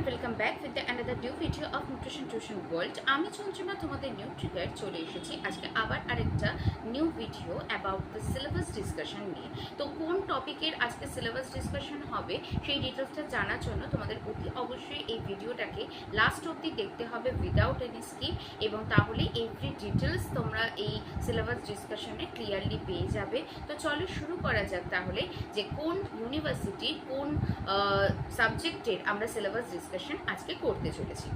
welcome back with another new video of Nutrition Tuition World. আমি চঞ্চনা তোমাদের new trigger চলে এসেছি আজকে আবার আরেকটা new video about the syllabus discussion নিয়ে। তো কোন টপিকের আজকে সিলেবাস ডিসকাশন হবে সেই ডিটেলসটা জানার জন্য তোমাদের অতি অবশ্যই এই ভিডিওটাকে লাস্ট অবধি দেখতে হবে উইদাউট এনি স্কিপ, এবং তাহলে এভরি ডিটেলস তোমরা এই সিলেবাস ডিসকাশনে ক্লিয়ারলি পেয়ে যাবে। তো চলো শুরু করা যাক তাহলে যে কোন ইউনিভার্সিটি কোন সাবজেক্টের আমরা সিলেবাস ডিসকাশন আজকে করতে চলেছি।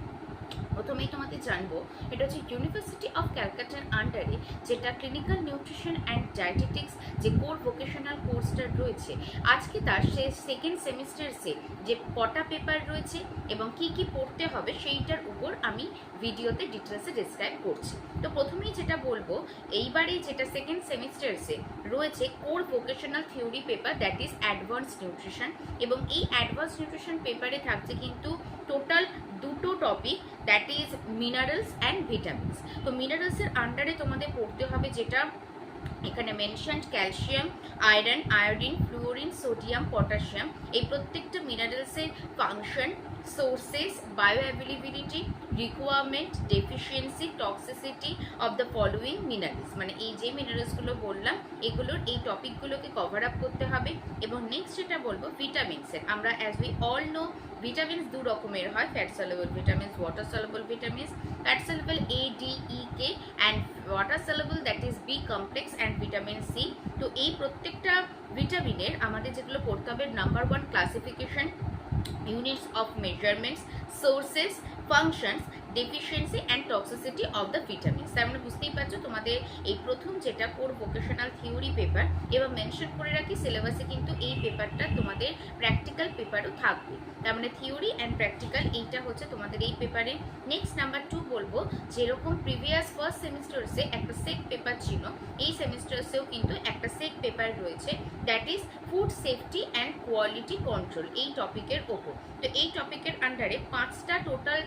প্রথমেই তোমাদের জানবো এটা হচ্ছে ইউনিভার্সিটি অফ ক্যালকাটার আন্ডারে যেটা ক্লিনিক্যাল নিউট্রিশন অ্যান্ড ডায়েটেটিক্স যে কোর ভোকেশনাল কোর্সটা রয়েছে, আজকে তার সে সেকেন্ড সেমিস্টারসে যে কটা পেপার রয়েছে এবং কি কি পড়তে হবে সেইটার উপর আমি ভিডিওতে ডিটেলসে ডিসক্রাইব করছি। তো প্রথমেই যেটা বলবো, এইবারে যেটা সেকেন্ড সেমিস্টারসে রয়েছে core vocational theory paper, that is advance nutrition, এবং এই অ্যাডভান্স নিউট্রিশন পেপারে থাকছে কিন্তু টোটাল দুটো topic, that is minerals and vitamins. তো মিনারেলসের আন্ডারে তোমাদের পড়তে হবে যেটা এখানে mentioned calcium, iron, iodine, fluorine, sodium, potassium, এই প্রত্যেকটা মিনারেলসের function, sources, bioavailability, requirement, deficiency, toxicity of the following minerals, মানে এই যে মিনারেলসগুলো বললাম এগুলোর এই টপিকগুলোকে কভার আপ করতে হবে। এবং নেক্সট যেটা বলবো ভিটামিনসের, আমরা as we all know vitamins দু রকমের হয়, fat soluble vitamins, water soluble vitamins. Fat soluble A, D, E, K and water soluble that is B complex and vitamin C। তো এই প্রত্যেকটা ভিটামিনের আমাদের যেগুলো পড়তে হবে, number 1 classification, units of measurements, sources, functions, deficiency and toxicity of the vitamins। তার মানে বুঝতেই পারছো তোমাদের এই প্রথম যেটা কোর ভোকেশনাল থিওরি পেপার, এবং মেনশন করে রাখি সিলেবাসে কিন্তু এই পেপারটা তোমাদের প্র্যাকটিক্যাল পেপারও থাকবে। তার মানে থিওরি অ্যান্ড প্র্যাকটিক্যাল এইটা হচ্ছে তোমাদের এই পেপারে। নেক্সট নাম্বার 2 বলবো, যেরকম প্রিভিয়াস ফার্স্ট সেমিস্টারসে একটা সেক পেপার ছিল, এই সেমিস্টারসেও কিন্তু একটা সেক পেপার রয়েছে, that is food safety and quality control, এই টপিকের ওপর। তো এই টপিকের আন্ডারে 5টা টোটাল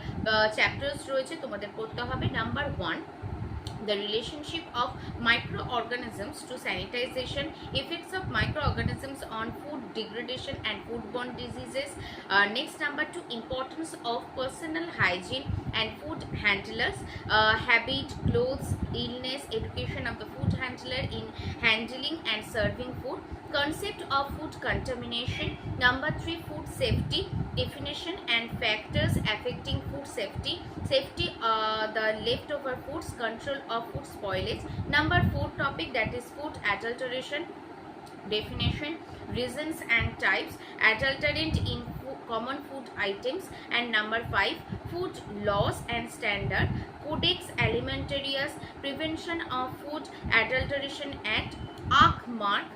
চ্যাপ্টার্স রয়েছে, তোমাদের পড়তে হবে। Number 1, the relationship of microorganisms to sanitization, effects of microorganisms on food degradation and foodborne diseases. Next number 2, importance of personal hygiene and food handlers, habit, clothes, illness, education of the food handler in handling and serving food, concept of food contamination. Number 3, food safety, definition and factors affecting food safety, safety the leftover foods, control of food spoilage. Number 4 topic, that is food adulteration, definition, reasons and types, adulterant in common food items. And number 5, food laws and standard, Codex Alimentarius, prevention of food adulteration act, ACMARC,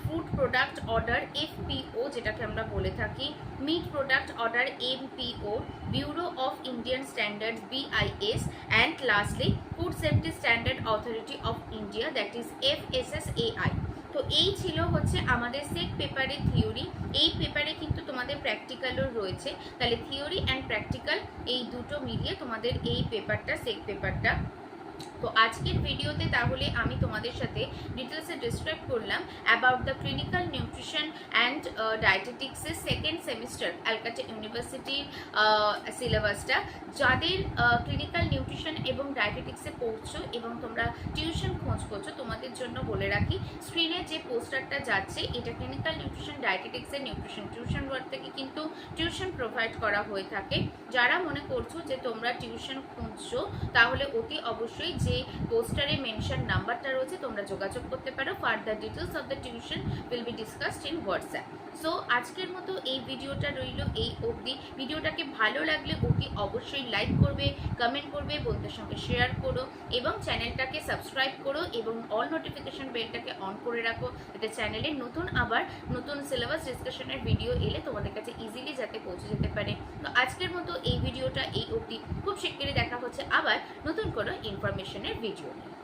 food product order FPO যেটাকে আমরা বলে থাকি, meat product order MPO, bureau of Indian standards BIS, and lastly food safety standard authority of India, that is FSSAI। তো এই ছিল হচ্ছে আমাদের সেক পেপারের থিওরি। এই পেপারে কিন্তু তোমাদের প্র্যাকটিক্যালও রয়েছে, তাহলে থিওরি অ্যান্ড প্র্যাকটিক্যাল এই দুটো মিলিয়ে তোমাদের এই পেপারটা সেক পেপারটা। তো আজকের ভিডিওতে তাহলে আমি তোমাদের সাথে ডিটেলসে ডিসক্রাইব করলাম about the clinical nutrition and ডায়েটেটিক্সের সেকেন্ড সেমিস্টার ক্যালকাটা ইউনিভার্সিটির সিলেবাসটা। যাদের ক্লিনিক্যাল নিউট্রিশন এবং ডায়েটেটিক্সে পড়ছো এবং তোমরা টিউশন খোঁজ করছো, তোমাদের জন্য বলে রাখি স্ক্রিনে যে পোস্টারটা যাচ্ছে এটা ক্লিনিক্যাল নিউট্রিশন ডায়েটেটিক্সের নিউট্রিশন টিউশন ওয়ার্ড থেকে কিন্তু টিউশন প্রোভাইড করা হয়ে থাকে। যারা মনে করছো যে তোমরা টিউশন খুঁজছো, তাহলে অতি অবশ্যই যে পোস্টারে মেনশন নাম্বারটা রয়েছে তোমরা যোগাযোগ করতে পারো। Further details of the tuition will be discussed in WhatsApp. So আজকের মতো এই ভিডিওটা রইল এই অবধি। ভিডিওটাকে ভালো লাগলে অতি অবশ্যই লাইক করবে, কমেন্ট করবে, বন্ধুদের সঙ্গে শেয়ার করো এবং চ্যানেলটাকে সাবস্ক্রাইব করো এবং অল নোটিফিকেশন বেলটাকে অন করে রাখো, যাতে চ্যানেলে নতুন সিলেবাস ডিসকাশনের ভিডিও এলে তোমাদের কাছে ইজিলি যাতে পৌঁছে যেতে পারে। তো আজকের মতো এই ভিডিওটা এই অবধি। খুব শিগগিরই দেখা হচ্ছে আবার নতুন কোনো ইনফরমেশনের ভিডিও নিয়ে।